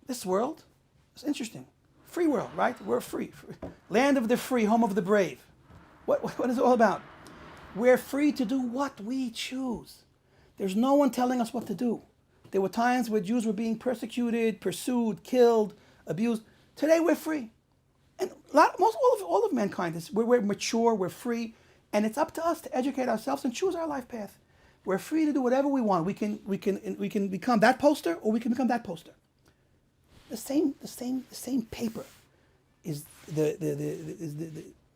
this world is interesting. Free world, right? We're free. Land of the free, home of the brave. What is it all about? We're free to do what we choose. There's no one telling us what to do. There were times where Jews were being persecuted, pursued, killed, abused. Today we're free. And all of mankind is, we're mature, we're free, and it's up to us to educate ourselves and choose our life path. We're free to do whatever we want. We can become that poster, or we can become that poster. The same paper is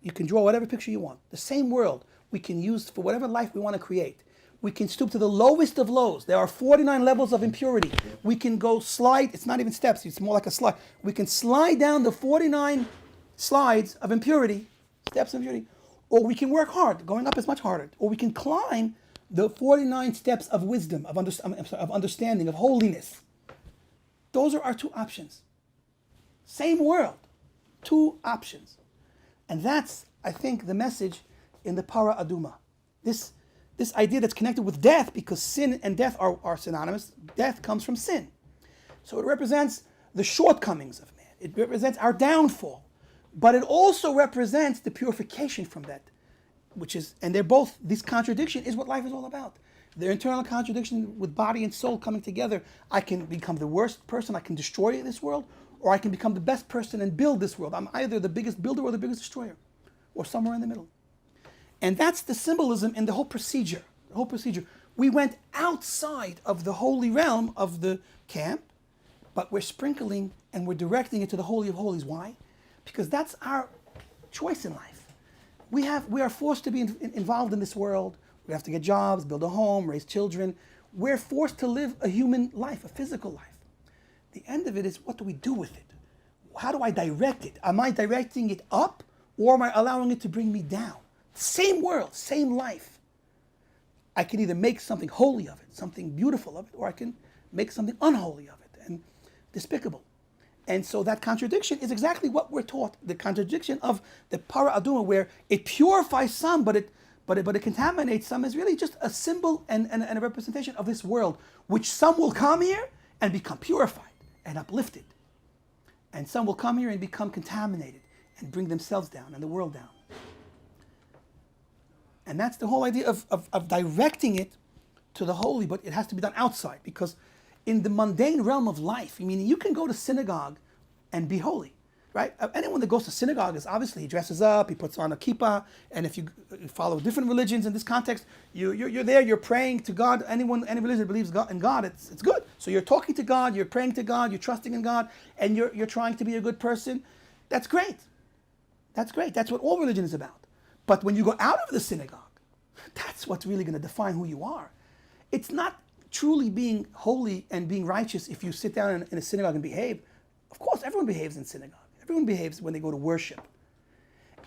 you can draw whatever picture you want. The same world we can use for whatever life we want to create. We can stoop to the lowest of lows. There are 49 levels of impurity. We can go slide, it's not even steps, it's more like a slide. We can slide down the 49 slides of impurity, steps of impurity, or we can work hard. Going up is much harder. Or we can climb the 49 steps of wisdom, of understanding, of holiness. Those are our two options. Same world, two options. And that's, I think, the message in the Parah Aduma. This idea that's connected with death, because sin and death are synonymous. Death comes from sin. So it represents the shortcomings of man. It represents our downfall. But it also represents the purification from that, and they're both, this contradiction is what life is all about. The internal contradiction with body and soul coming together. I can become the worst person, I can destroy this world, or I can become the best person and build this world. I'm either the biggest builder or the biggest destroyer, or somewhere in the middle. And that's the symbolism in the whole procedure. We went outside of the holy realm of the camp, but we're sprinkling and we're directing it to the Holy of Holies. Why? Because that's our choice in life. We are forced to be involved in this world. We have to get jobs, build a home, raise children. We're forced to live a human life, a physical life. The end of it is, what do we do with it? How do I direct it? Am I directing it up, or am I allowing it to bring me down? Same world, same life. I can either make something holy of it, something beautiful of it, or I can make something unholy of it and despicable. And so that contradiction is exactly what we're taught. The contradiction of the Parah Aduma, where it purifies some, but it contaminates some, is really just a symbol and a representation of this world, which some will come here and become purified and uplifted. And some will come here and become contaminated and bring themselves down and the world down. And that's the whole idea of directing it to the holy, but it has to be done outside, because in the mundane realm of life, I mean, you can go to synagogue and be holy, right? Anyone that goes to synagogue is obviously, he dresses up, he puts on a kippah, and if you follow different religions in this context, you're there, you're praying to God. Any religion that believes in God, it's good. So you're talking to God, you're praying to God, you're trusting in God, and you're trying to be a good person. That's great. That's great. That's what all religion is about. But when you go out of the synagogue, that's what's really going to define who you are. It's not truly being holy and being righteous if you sit down in a synagogue and behave. Of course, everyone behaves in synagogue. Everyone behaves when they go to worship.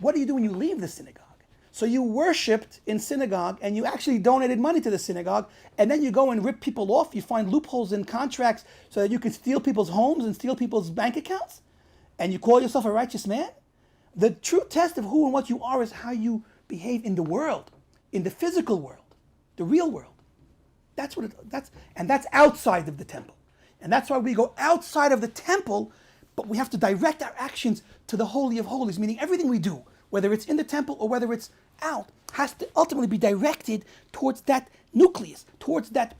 What do you do when you leave the synagogue? So you worshipped in synagogue and you actually donated money to the synagogue, and then you go and rip people off. You find loopholes in contracts so that you can steal people's homes and steal people's bank accounts, and you call yourself a righteous man? The true test of who and what you are is how you behave in the world, in the physical world, the real world. That's outside of the temple. And that's why we go outside of the temple, but we have to direct our actions to the Holy of Holies, meaning everything we do, whether it's in the temple or whether it's out, has to ultimately be directed towards that nucleus, towards that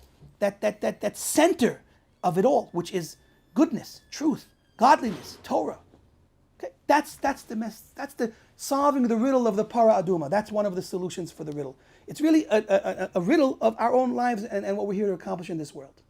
center of it all, which is goodness, truth, godliness, Torah. Okay? That's the solving the riddle of the Parah Aduma. That's one of the solutions for the riddle. It's really a riddle of our own lives and what we're here to accomplish in this world.